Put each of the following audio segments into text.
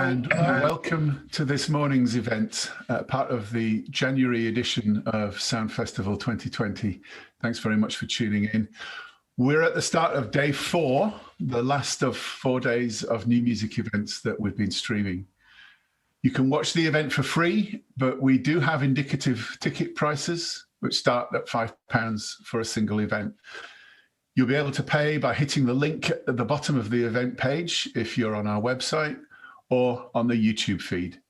and welcome to this morning's event, part of the January edition of Sound Festival 2020. Thanks very much for tuning in. We're at the start of day 4, the last of 4 days of new music events that we've been streaming. You can watch the event for free, but we do have indicative ticket prices, which start at £5 for a single event. You'll be able to pay by hitting the link at the bottom of the event page if you're on our website or on the YouTube feed.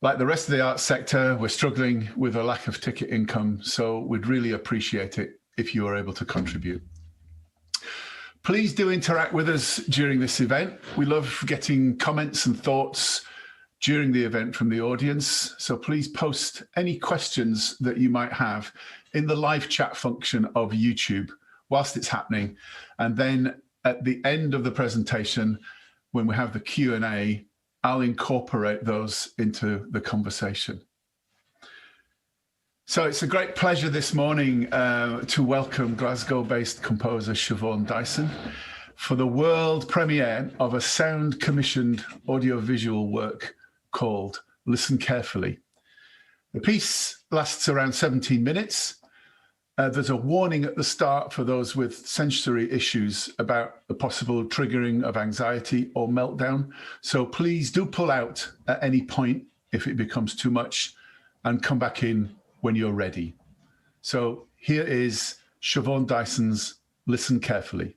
Like the rest of the arts sector, we're struggling with a lack of ticket income, so we'd really appreciate it if you are able to contribute. Please do interact with us during this event. We love getting comments and thoughts during the event from the audience, so please post any questions that you might have in the live chat function of YouTube whilst it's happening. And then at the end of the presentation, when we have the Q&A, I'll incorporate those into the conversation. So it's a great pleasure this morning to welcome Glasgow-based composer Siobhan Dyson for the world premiere of a sound-commissioned audiovisual work called Listen Carefully. The piece lasts around 17 minutes. There's a warning at the start for those with sensory issues about the possible triggering of anxiety or meltdown. So please do pull out at any point if it becomes too much and come back in when you're ready. So here is Siobhan Dyson's Listen Carefully.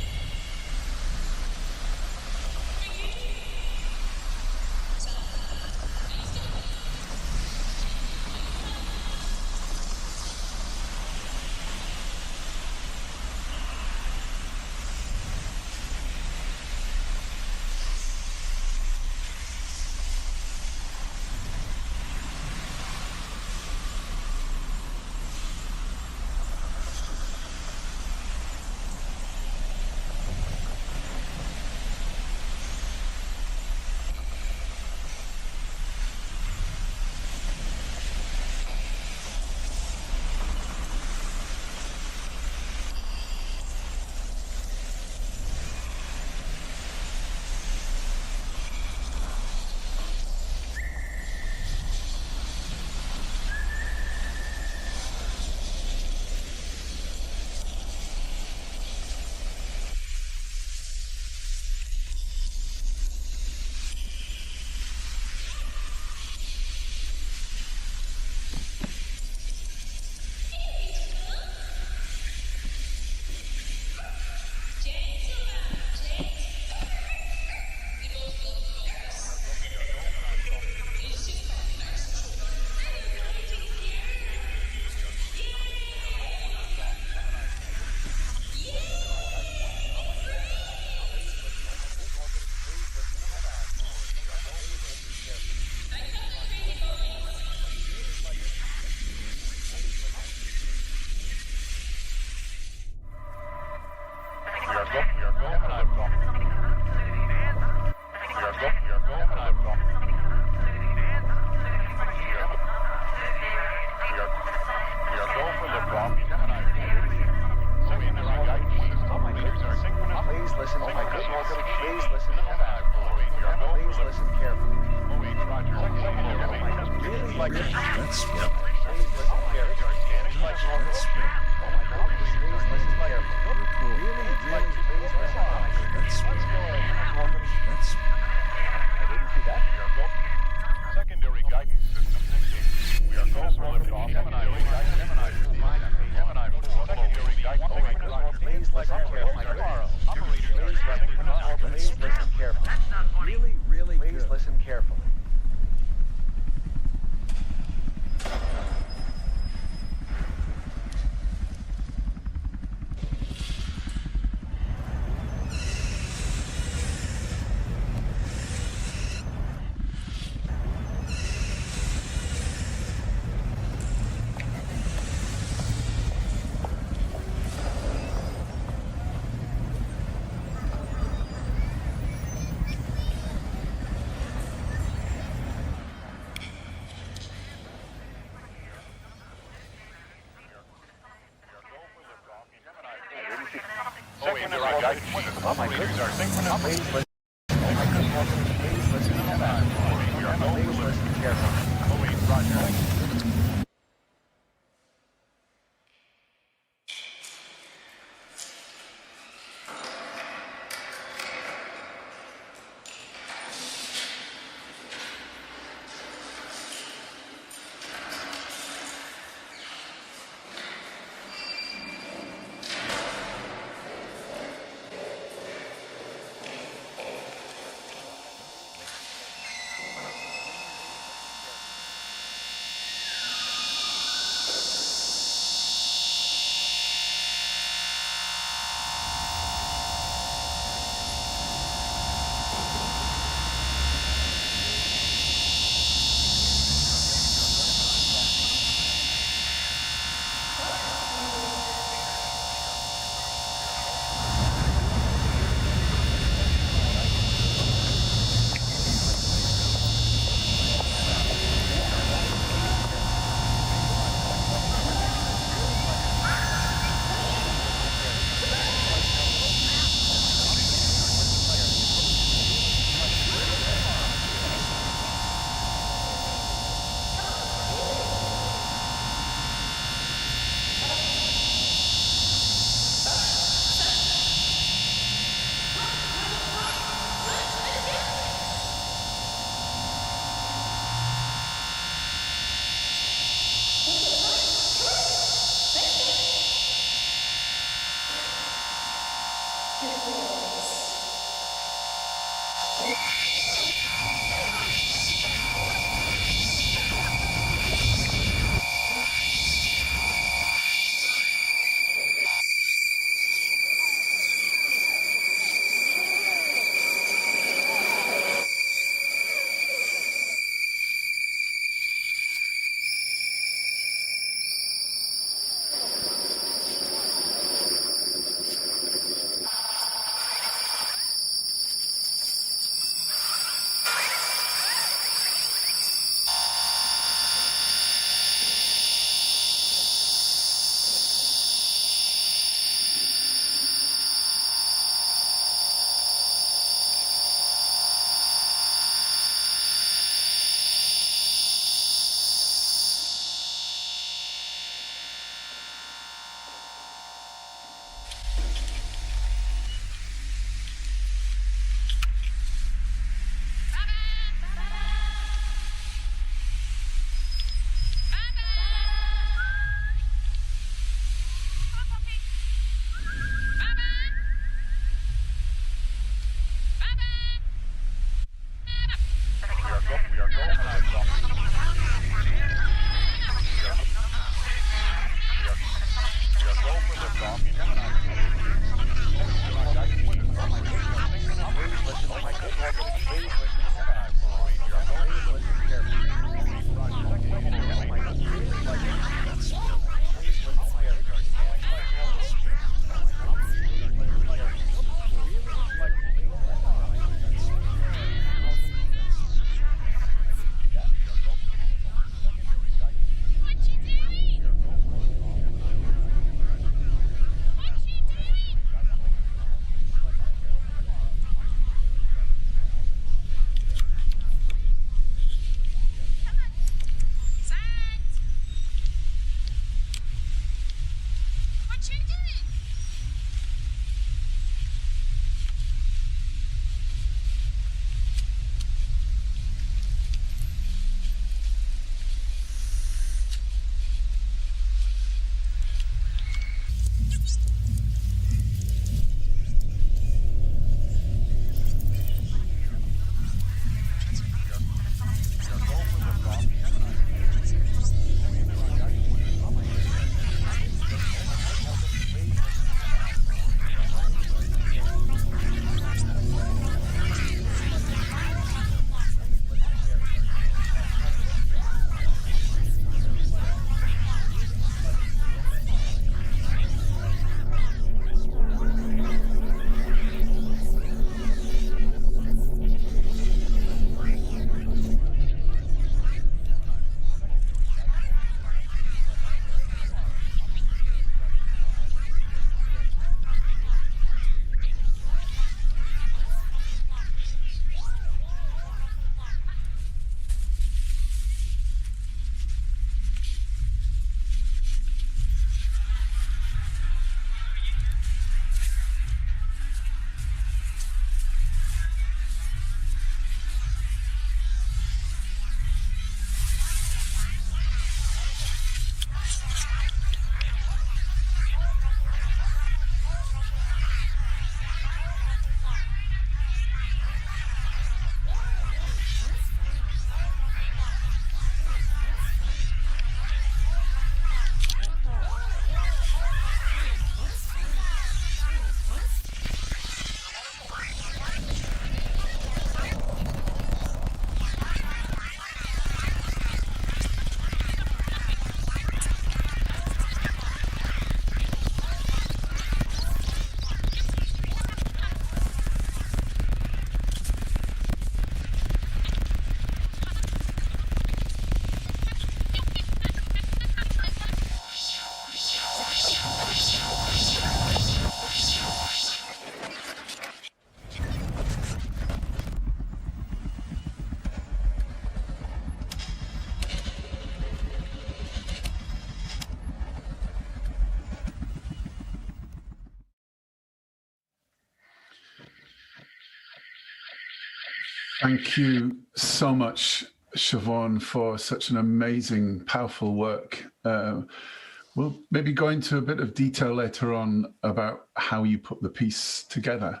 Thank you so much, Siobhan, for such an amazing, powerful work. We'll maybe go into a bit of detail later on about how you put the piece together.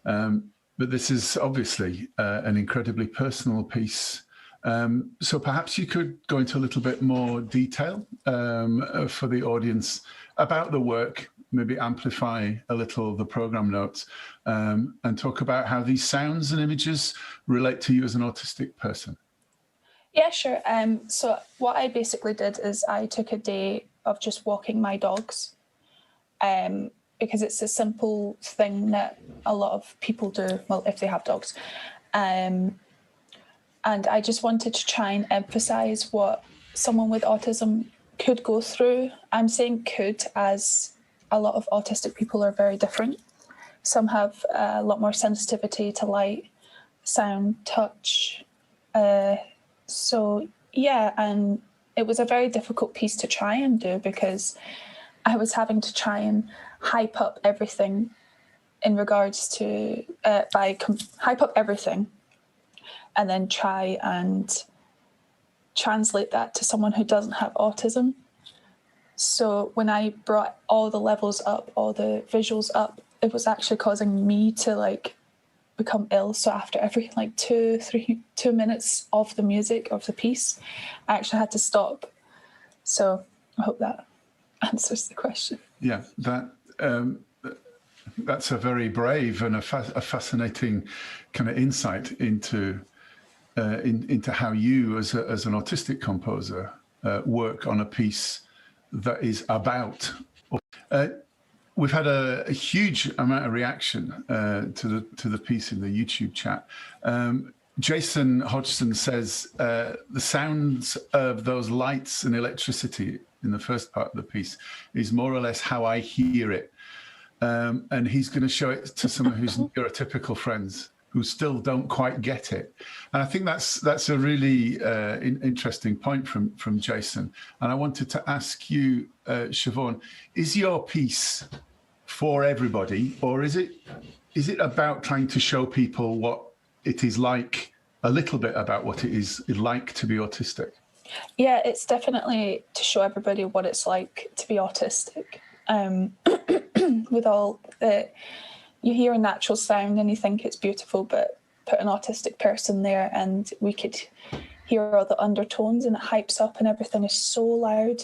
But this is obviously an incredibly personal piece. So perhaps you could go into a little bit more detail for the audience about the work, maybe amplify a little the program notes, and talk about how these sounds and images relate to you as an autistic person. Yeah, sure. So what I basically did is I took a day of just walking my dogs, because it's a simple thing that a lot of people do, well, if they have dogs. And I just wanted to try and emphasize what someone with autism could go through. I'm saying could, as a lot of autistic people are very different. Some have a lot more sensitivity to light, sound, touch. So yeah, and it was a very difficult piece to try and do because I was having to try and hype up everything in regards to hype up everything and then try and translate that to someone who doesn't have autism. So when I brought all the levels up, all the visuals up, it was actually causing me to become ill. So after every 2 minutes of the music of the piece, I actually had to stop. So I hope that answers the question. Yeah, that's a very brave and a fascinating kind of insight into how you, as an autistic composer, work on a piece that is about. We've had a huge amount of reaction to the piece in the YouTube chat. Jason Hodgson says the sounds of those lights and electricity in the first part of the piece is more or less how I hear it. And he's going to show it to some of his neurotypical friends who still don't quite get it. And I think that's a really interesting point from Jason. And I wanted to ask you, Siobhan, is your piece for everybody, or is it about trying to show people what it is like, a little bit about what it is like to be autistic? Yeah, it's definitely to show everybody what it's like to be autistic. With all the, you hear a natural sound and you think it's beautiful, but put an autistic person there and we could hear all the undertones and it hypes up and everything is so loud.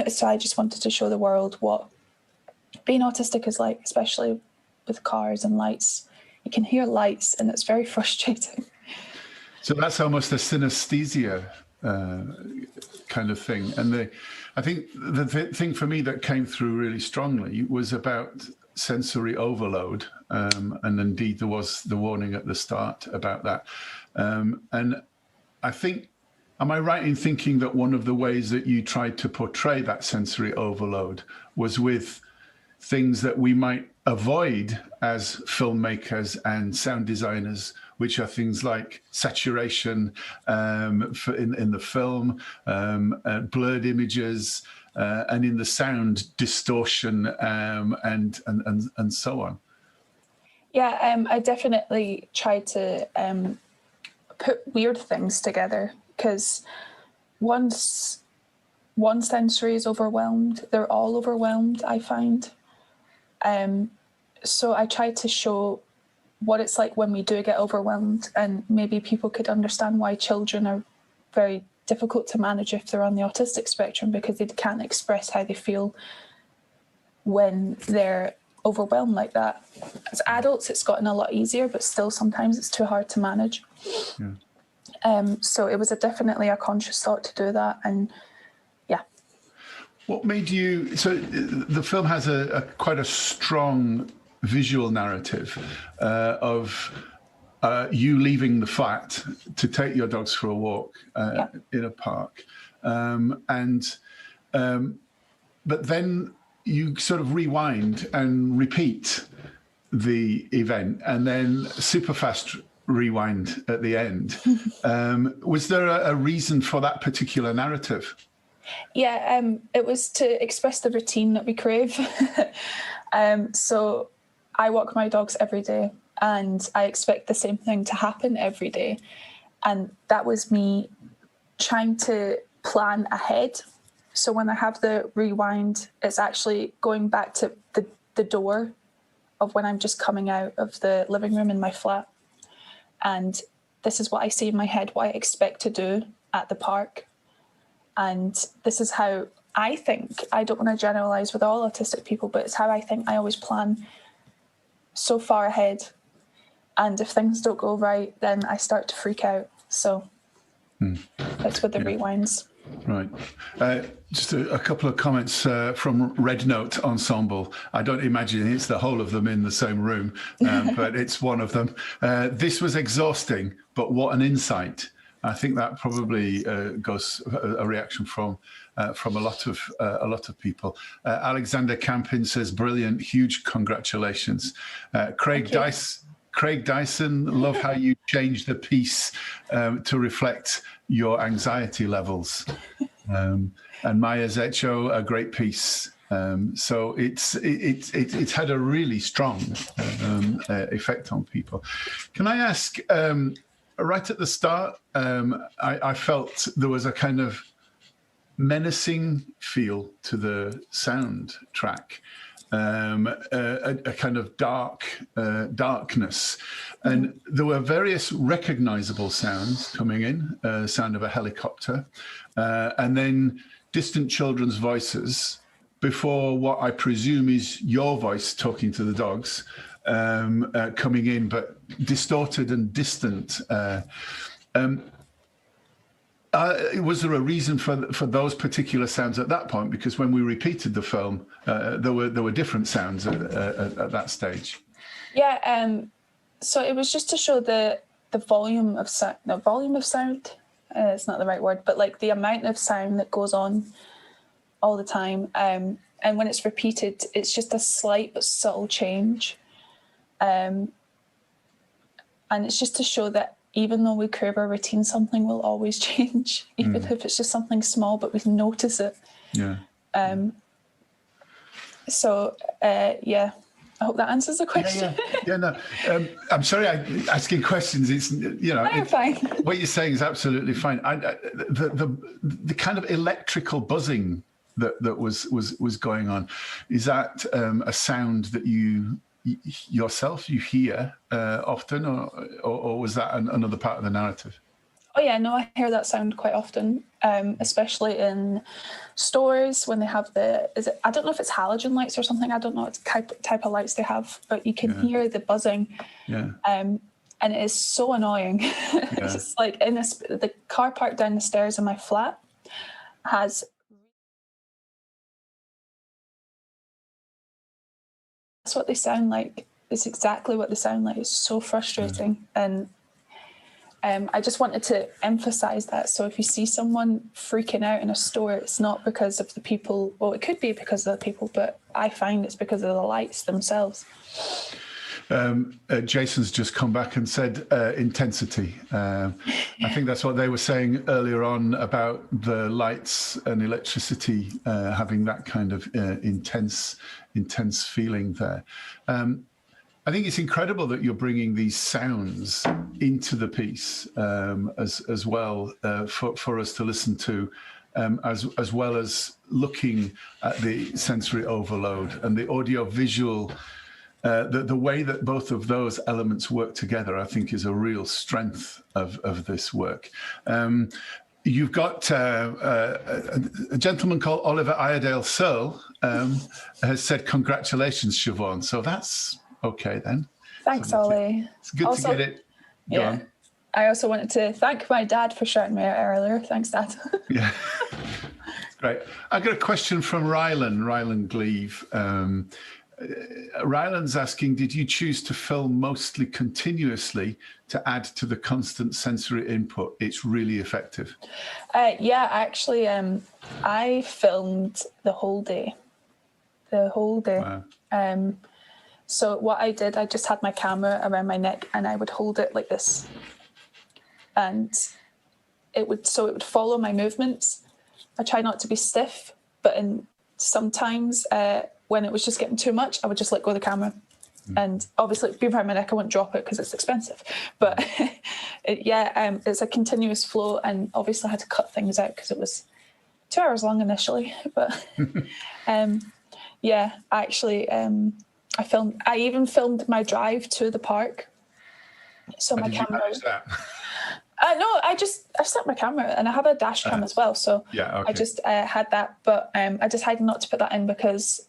So I just wanted to show the world what being autistic is like, especially with cars and lights. You can hear lights and it's very frustrating. So that's almost a synesthesia kind of thing. And I think the thing for me that came through really strongly was about sensory overload. And indeed, there was the warning at the start about that. And I think, am I right in thinking that one of the ways that you tried to portray that sensory overload was with things that we might avoid as filmmakers and sound designers, which are things like saturation in the film, blurred images, and in the sound, distortion, and so on? Yeah, I definitely tried to put weird things together because once one sensory is overwhelmed, they're all overwhelmed, I find. So I tried to show what it's like when we do get overwhelmed, and maybe people could understand why children are very difficult to manage if they're on the autistic spectrum, because they can't express how they feel when they're overwhelmed like that. As adults, it's gotten a lot easier, but still sometimes it's too hard to manage. Yeah. So it was definitely a conscious thought to do that, and yeah. What made you? So the film has quite a strong visual narrative of you leaving the flat to take your dogs for a walk in a park, but then you sort of rewind and repeat the event, and then super fast rewind at the end. Was there a reason for that particular narrative? Yeah, it was to express the routine that we crave. So I walk my dogs every day. and I expect the same thing to happen every day. And that was me trying to plan ahead. So when I have the rewind, it's actually going back to the door of when I'm just coming out of the living room in my flat. And this is what I see in my head, what I expect to do at the park. And this is how I think, I don't want to generalise with all autistic people, but it's how I think I always plan so far ahead. And if things don't go right, then I start to freak out. So that's with the rewinds. Right. Just a couple of comments from Red Note Ensemble. I don't imagine it's the whole of them in the same room, but it's one of them. This was exhausting, but what an insight. I think that probably goes a reaction from a lot of people. Alexander Campin says, brilliant, huge congratulations. Craig Dyson, love how you changed the piece to reflect your anxiety levels. And Maya Zecho, a great piece. So it's had a really strong effect on people. Can I ask, right at the start, I felt there was a kind of menacing feel to the soundtrack. A kind of darkness, and there were various recognizable sounds coming in, sound of a helicopter, and then distant children's voices before what I presume is your voice talking to the dogs coming in, but distorted and distant. Was there a reason for those particular sounds at that point? Because when we repeated the film, there were different sounds at that stage. Yeah, so it was just to show the volume of sound. No, volume of sound. It's not the right word, but like the amount of sound that goes on all the time. And when it's repeated, it's just a slight but subtle change. And it's just to show that even though we crave our routine, something will always change, even if it's just something small, but we can notice it. Yeah. Yeah, I hope that answers the question. Yeah, no. I'm sorry I'm asking questions. It's, I'm fine. What you're saying is absolutely fine. The kind of electrical buzzing that was going on, is that a sound that you yourself you hear often, or was that another part of the narrative? Oh yeah, no, I hear that sound quite often, especially in stores when they have I don't know if it's halogen lights or something, I don't know what type of lights they have, but you can hear the buzzing. Yeah. And it is so annoying. It's like the car park down the stairs in my flat has, that's what they sound like. It's exactly what they sound like. It's so frustrating. And I just wanted to emphasize that. So if you see someone freaking out in a store, it's not because of the people. Well, it could be because of the people, but I find it's because of the lights themselves. Jason's just come back and said intensity. I think that's what they were saying earlier on about the lights and electricity having that kind of intense feeling there. I think it's incredible that you're bringing these sounds into the piece as well for us to listen to, as well as looking at the sensory overload and the audio-visual. The way that both of those elements work together, I think, is a real strength of this work. You've got a gentleman called Oliver Iredale Searle has said, congratulations, Siobhan. So that's okay then. Thanks, Ollie. It's good to get it. Go on. I also wanted to thank my dad for shouting me out earlier. Thanks, Dad. Yeah. Great. I got a question from Rylan Gleave. Ryland's asking, did you choose to film mostly continuously to add to the constant sensory input? It's really effective. Yeah, actually, I filmed the whole day. Wow. So what I did, I just had my camera around my neck and I would hold it like this. And it would follow my movements. I try not to be stiff, but sometimes when it was just getting too much, I would just let go of the camera. And obviously, being around my neck, I wouldn't drop it because it's expensive. But it's a continuous flow, and obviously I had to cut things out because it was 2 hours long initially. But I even filmed my drive to the park. So my camera. No, I set my camera, and I have a dash cam as well. So I just had that, but I decided not to put that in because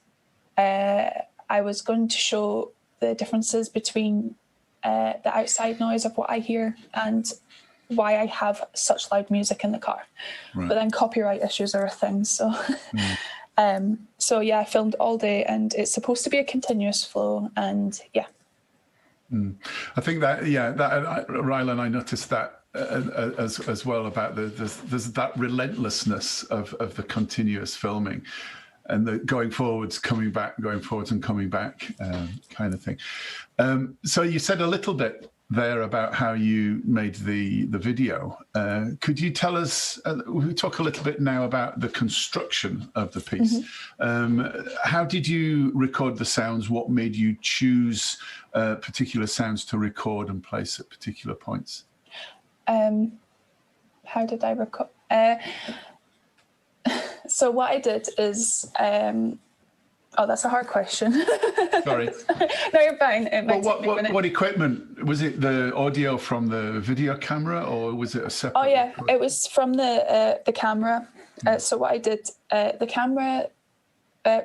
I was going to show the differences between the outside noise of what I hear and why I have such loud music in the car. Right. But then copyright issues are a thing. So, I filmed all day, and it's supposed to be a continuous flow. And I think that Rylan, I noticed that as well about there's that relentlessness of the continuous filming. And the going forwards and coming back kind of thing. So you said a little bit there about how you made the video. Could you tell us, we'll talk a little bit now about the construction of the piece. How did you record the sounds? What made you choose particular sounds to record and place at particular points? How did I record? So what I did is, that's a hard question. Sorry. No, you're fine. What equipment? Was it the audio from the video camera, or was it a separate? Oh yeah, it was from the camera. So what I did, the camera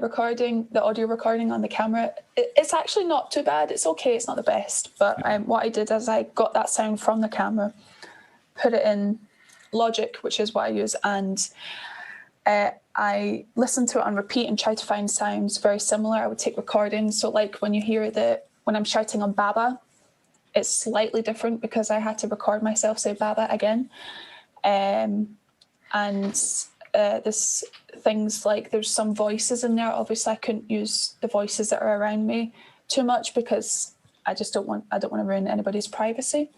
recording, the audio recording on the camera, it's actually not too bad. It's okay. It's not the best, but what I did is I got that sound from the camera, put it in Logic, which is what I use, and I listened to it on repeat and tried to find sounds very similar. I would take recordings. So like when you hear when I'm shouting on Baba, it's slightly different because I had to record myself say Baba again. There's things like there's some voices in there. Obviously I couldn't use the voices that are around me too much because I don't want to ruin anybody's privacy.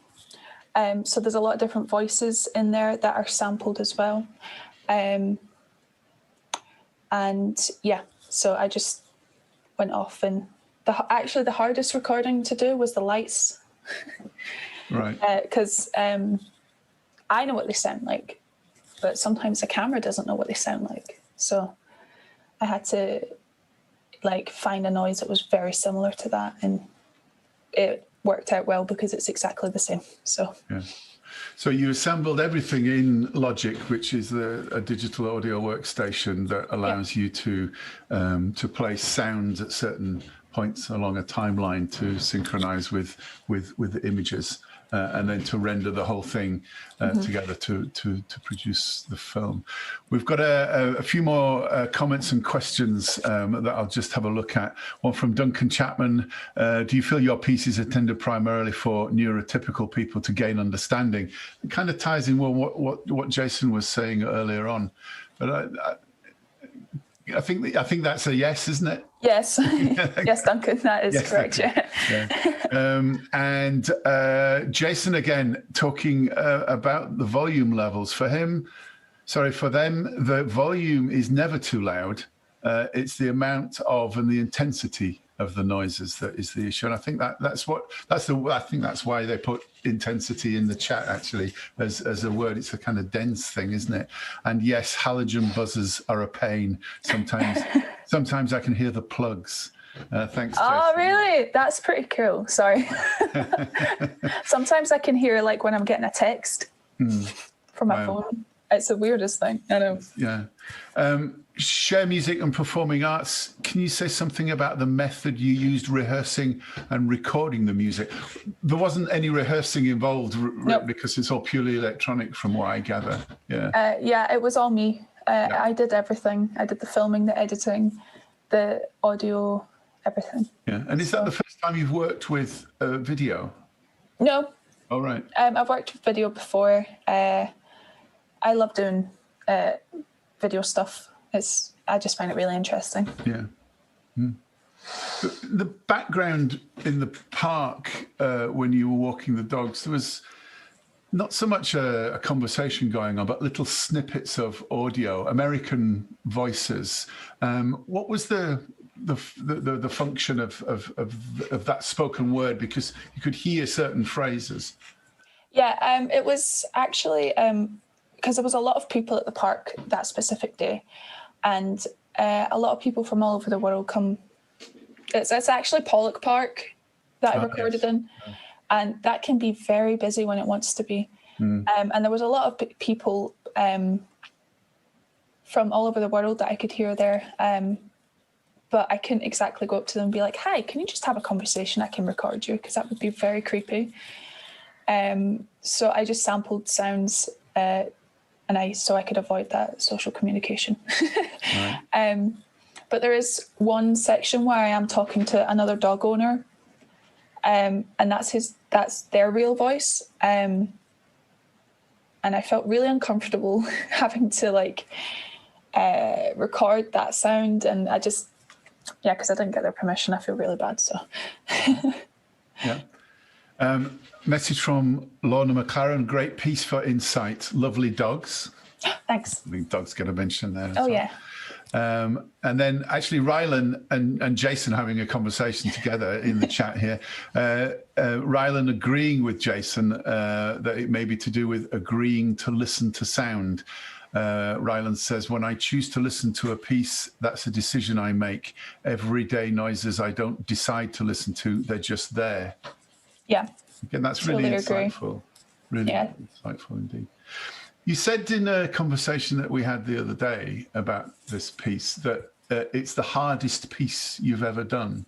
So there's a lot of different voices in there that are sampled as well. So I just went off, and the hardest recording to do was the lights. Right. Because I know what they sound like, but sometimes the camera doesn't know what they sound like. So I had to find a noise that was very similar to that, and it worked out well because it's exactly the same. So yeah. So you assembled everything in Logic, which is a digital audio workstation that allows you to place sounds at certain points along a timeline to synchronize with the images, and then to render the whole thing together to produce the film. We've got a few more comments and questions that I'll just have a look at. One from Duncan Chapman. Do you feel your piece is intended primarily for neurotypical people to gain understanding? It kind of ties in what Jason was saying earlier on. But I think that's a yes, isn't it? Yes. Yes, Duncan, that is correct. And Jason, again, talking about the volume levels. For them, the volume is never too loud. It's the amount of and the intensity of the noises that is the issue. And I think that's why they put intensity in the chat, actually, as a word. It's a kind of dense thing, isn't it? And yes, halogen buzzers are a pain. Sometimes I can hear the plugs. Thanks, Jason. Oh, really? That's pretty cool. Sorry. Sometimes I can hear when I'm getting a text from my phone. It's the weirdest thing. I know. Yeah. Share music and performing arts. Can you say something about the method you used rehearsing and recording the music? There wasn't any rehearsing involved Nope. because it's all purely electronic from what I gather. Yeah. It was all me. I did everything. I did the filming, the editing, the audio, everything. Yeah. And is that the first time you've worked with video? No. All right. I've worked with video before. I love doing video stuff. I just find it really interesting. Yeah. The background in the park when you were walking the dogs, there was not so much a conversation going on, but little snippets of audio, American voices. What was the the function of that spoken word, because you could hear certain phrases? Yeah, it was actually because there was a lot of people at the park that specific day, and a lot of people from all over the world come. It's actually Pollock Park that I recorded in, and that can be very busy when it wants to be. And there was a lot of people from all over the world that I could hear there, but I couldn't exactly go up to them and be like, "Hi, can you just have a conversation? I can record you," because that would be very creepy. So I just sampled sounds, so I could avoid that social communication. Right. But there is one section where I am talking to another dog owner, and that's their real voice. And I felt really uncomfortable having to record that sound, and I just, because I didn't get their permission, I feel really bad. So. Yeah. Message from Lorna McLaren. Great piece for insight. Lovely dogs. Thanks. I think dogs get a mention there. Oh, yeah. And then actually Rylan and Jason having a conversation together in the chat here. Rylan agreeing with Jason that it may be to do with agreeing to listen to sound. Rylan says, when I choose to listen to a piece, that's a decision I make. Everyday noises I don't decide to listen to, they're just there. Yeah. Again, that's really insightful. Really insightful indeed. You said in a conversation that we had the other day about this piece that it's the hardest piece you've ever done.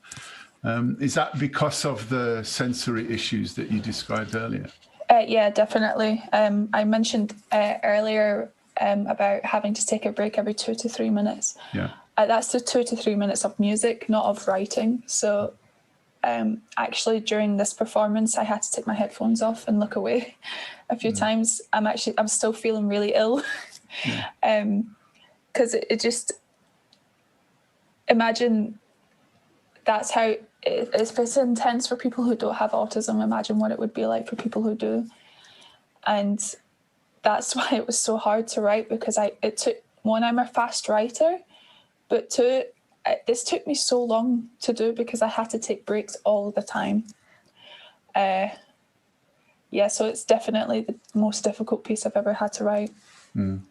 Is that because of the sensory issues that you described earlier? Yeah, definitely. I mentioned earlier about having to take a break every 2 to 3 minutes. Yeah. That's the 2 to 3 minutes of music, not of writing. So actually during this performance, I had to take my headphones off and look away a few times. I'm still feeling really ill. Because it just, imagine that's how, if it's intense for people who don't have autism, imagine what it would be like for people who do. And that's why it was so hard to write, because I'm a fast writer, but two, this took me so long to do because I had to take breaks all the time. So it's definitely the most difficult piece I've ever had to write.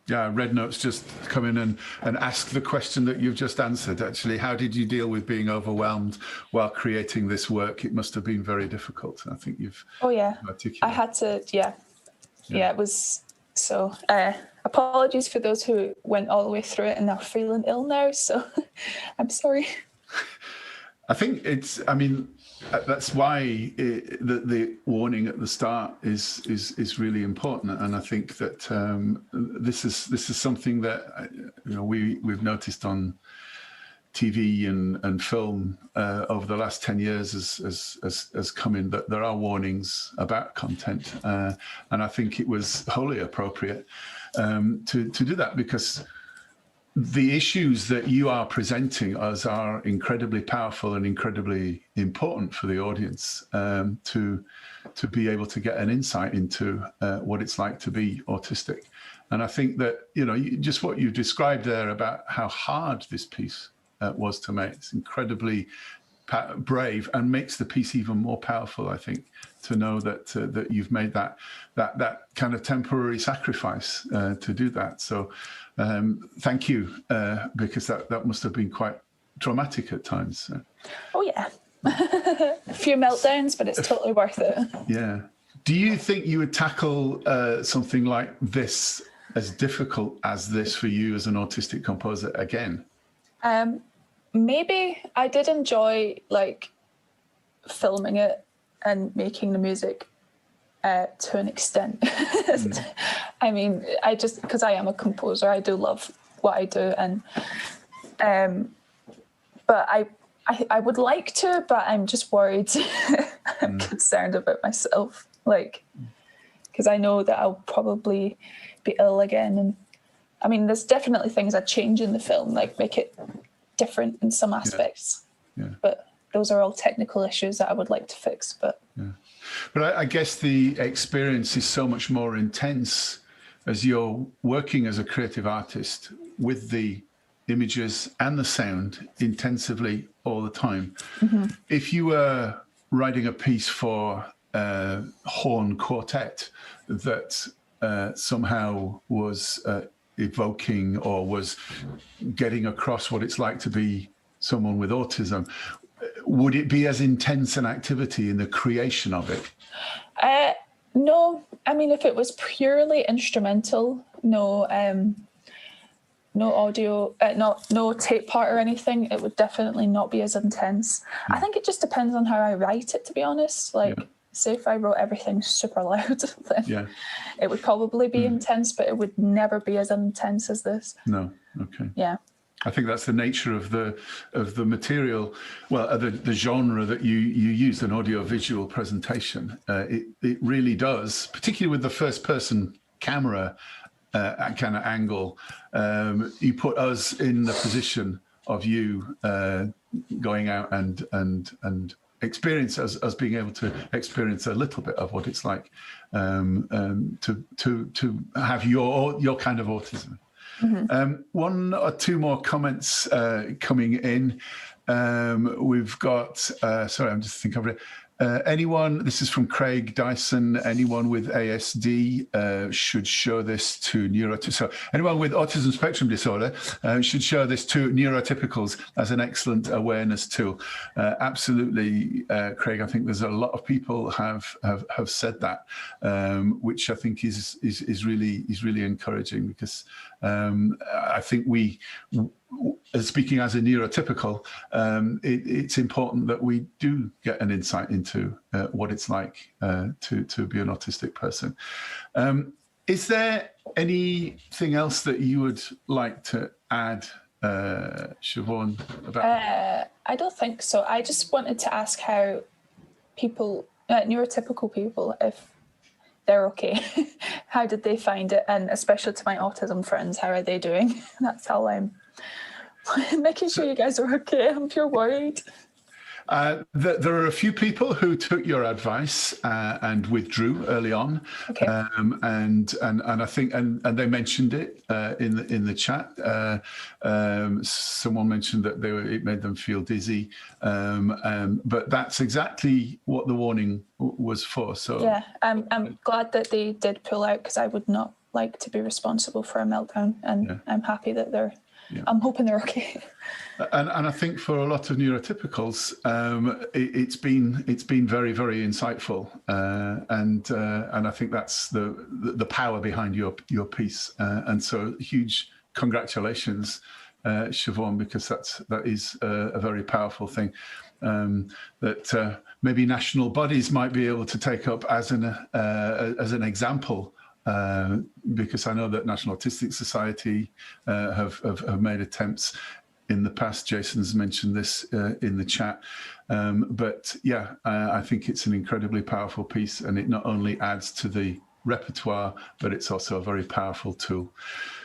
Yeah, Red Note's just come in and ask the question that you've just answered, actually. How did you deal with being overwhelmed while creating this work? It must have been very difficult. I think you've articulated. I had to, it was so... apologies for those who went all the way through it and are feeling ill now, so I'm sorry. I think that's why the warning at the start is really important, and I think that this is something that we've noticed on TV and film over the last 10 years has come in, that there are warnings about content, and I think it was wholly appropriate to do that, because the issues that you are presenting us are incredibly powerful and incredibly important for the audience to be able to get an insight into what it's like to be autistic. And I think that, just what you described there about how hard this piece was to make, it's incredibly brave and makes the piece even more powerful, I think, to know that you've made that kind of temporary sacrifice to do that. So thank you, because that must have been quite traumatic at times. So. Oh yeah, a few meltdowns, but it's totally worth it. Yeah. Do you think you would tackle something like this, as difficult as this for you as an autistic composer, again? Maybe. I did enjoy filming it and making the music to an extent. I mean, because I am a composer, I do love what I do, and but I would like to, but I'm just worried. I'm concerned about myself, because I know that I'll probably be ill again, and I mean, there's definitely things I'd change in the film, make it different in some aspects. Yeah. But those are all technical issues that I would like to fix. But I guess the experience is so much more intense as you're working as a creative artist with the images and the sound intensively all the time. If you were writing a piece for horn quartet that somehow was evoking or was getting across what it's like to be someone with autism, would it be as intense an activity in the creation of it? No, I mean, if it was purely instrumental, no audio, no tape part or anything, it would definitely not be as intense. I think it just depends on how I write it, to be honest. Say if I wrote everything super loud, then it would probably be intense, but it would never be as intense as this. No, okay. Yeah. I think that's the nature of the material, well, the genre that you use, an audio-visual presentation. It really does, particularly with the first-person camera kind of angle. You put us in the position of you going out and experience us being able to experience a little bit of what it's like to have your kind of autism. One or two more comments coming in. We've got, sorry, I'm just thinking of it. Anyone, this is from Craig Dyson, anyone with ASD should show this to so anyone with autism spectrum disorder should show this to neurotypicals as an excellent awareness tool. Absolutely, Craig. I think there's a lot of people have said that, which I think is really encouraging, because I think speaking as a neurotypical, it's important that we do get an insight into what it's like to be an autistic person. Is there anything else that you would like to add, Siobhan, about? I don't think so. I just wanted to ask how people, neurotypical people, if they're okay. How did they find it? And especially to my autism friends, how are they doing? That's how I'm making sure you guys are okay. I'm pure worried. There are a few people who took your advice and withdrew early on, okay. and I think and they mentioned it in the chat. Someone mentioned that it made them feel dizzy, but that's exactly what the warning was for. So yeah, I'm glad that they did pull out, because I would not like to be responsible for a meltdown, and I'm happy that they're. Yeah. I'm hoping they're okay. And I think for a lot of neurotypicals, it's been very, very insightful, and I think that's the power behind your piece. And so huge congratulations, Siobhan, because that is a very powerful thing that maybe national bodies might be able to take up as an example. Because I know that National Autistic Society have made attempts in the past. Jason's mentioned this in the chat. But yeah, I think it's an incredibly powerful piece, and it not only adds to the repertoire, but it's also a very powerful tool.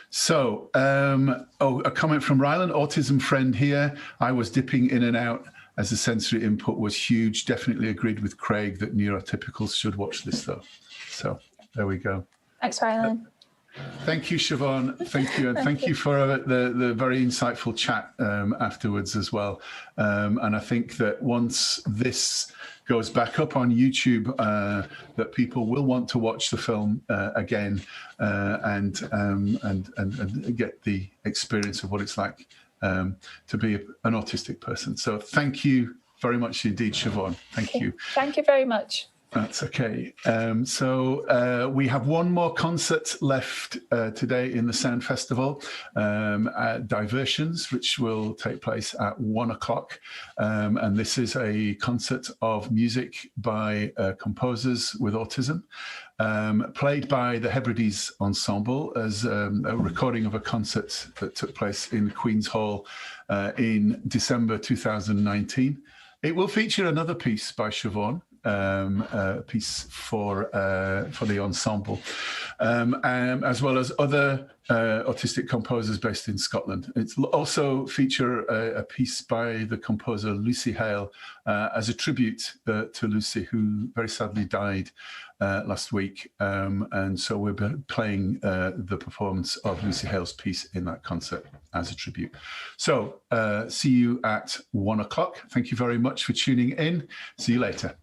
So, a comment from Ryland, autism friend here. I was dipping in and out as the sensory input was huge. Definitely agreed with Craig that neurotypicals should watch this though. So there we go. Thanks, Ryland. Thank you, Siobhan. Thank you. And thank you for the very insightful chat afterwards as well. And I think that once this goes back up on YouTube, that people will want to watch the film again and get the experience of what it's like to be an autistic person. So thank you very much indeed, Siobhan. Thank you. Thank you very much. That's okay. So we have one more concert left today in the Sound Festival, at Diversions, which will take place at 1 o'clock. And this is a concert of music by composers with autism, played by the Hebrides Ensemble as a recording of a concert that took place in Queen's Hall in December 2019. It will feature another piece by Siobhan, piece for the ensemble, as well as other autistic composers based in Scotland. It's also feature a piece by the composer Lucy Hale as a tribute to Lucy, who very sadly died last week. And so we're playing the performance of Lucy Hale's piece in that concert as a tribute. So see you at 1 o'clock. Thank you very much for tuning in. See you later.